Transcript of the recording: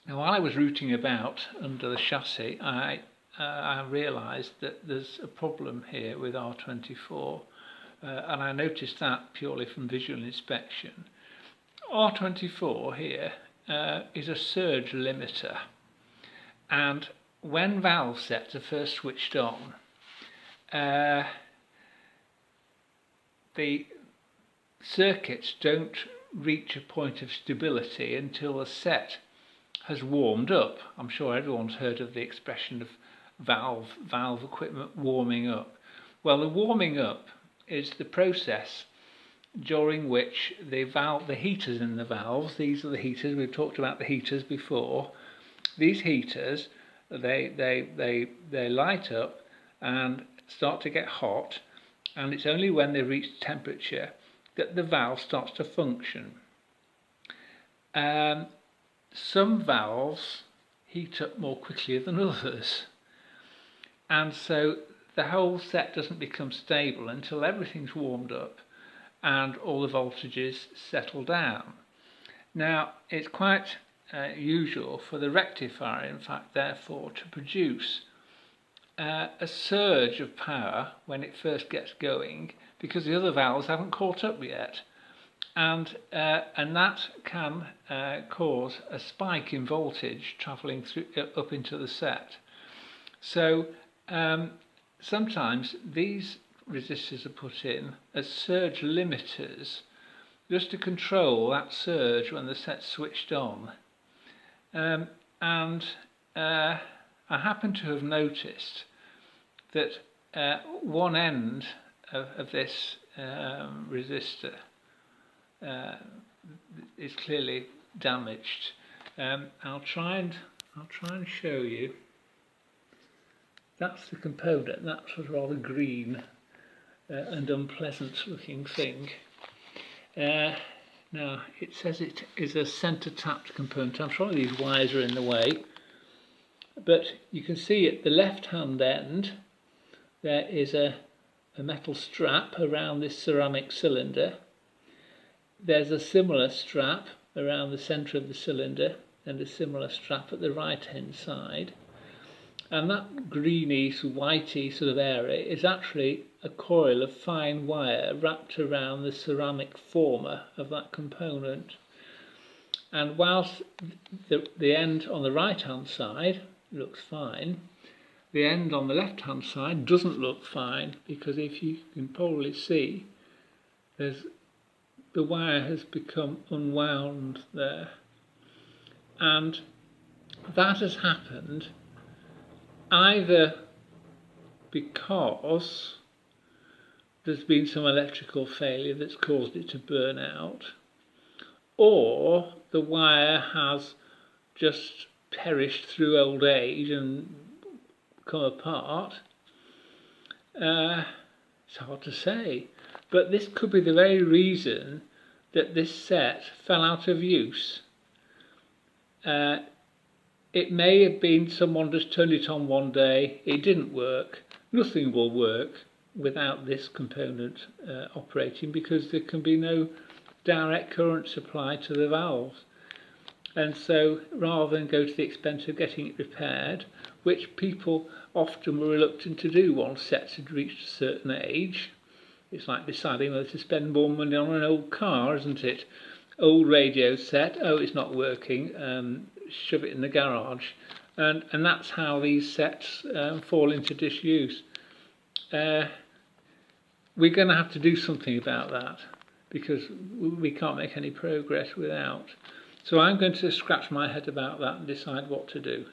Now, while I was rooting about under the chassis, I realised that there's a problem here with R24, and I noticed that purely from visual inspection. R24 here is a surge limiter, and when valve sets are first switched on, the circuits don't reach a point of stability until the set has warmed up. I'm sure everyone's heard of the expression of valve equipment warming up. Well, the warming up is the process during which the heaters in the valves, these are the heaters, we've talked about the heaters before, these heaters, they light up and start to get hot, and it's only when they reach temperature that the valve starts to function. Some valves heat up more quickly than others, and so the whole set doesn't become stable until everything's warmed up and all the voltages settle down. Now, it's quite usual for the rectifier, in fact, therefore, to produce a surge of power when it first gets going, because the other valves haven't caught up yet. And that can cause a spike in voltage travelling up into the set. So sometimes these resistors are put in as surge limiters just to control that surge when the set's switched on. I happen to have noticed that one end of this resistor is clearly damaged. I'll try and show you. That's the component. That's a rather green and unpleasant looking thing. Now it says it is a centre tapped component. I'm sorry these wires are in the way, but you can see at the left hand end there is a metal strap around this ceramic cylinder. There's a similar strap around the centre of the cylinder and a similar strap at the right hand side. And that greeny, whitey sort of area is actually a coil of fine wire wrapped around the ceramic former of that component. And whilst the end on the right hand side looks fine, the end on the left hand side doesn't look fine, because if you can probably see, the wire has become unwound there, and that has happened either because there's been some electrical failure that's caused it to burn out, or the wire has just perished through old age and come apart. It's hard to say. But this could be the very reason that this set fell out of use. It may have been someone just turned it on one day, it didn't work. Nothing will work without this component operating, because there can be no direct current supply to the valves. And so rather than go to the expense of getting it repaired, which people often were reluctant to do once sets had reached a certain age, it's like deciding whether to spend more money on an old car, isn't it? Old radio set, oh, it's not working, shove it in the garage. And that's how these sets fall into disuse. We're going to have to do something about that, because we can't make any progress without. So I'm going to scratch my head about that and decide what to do.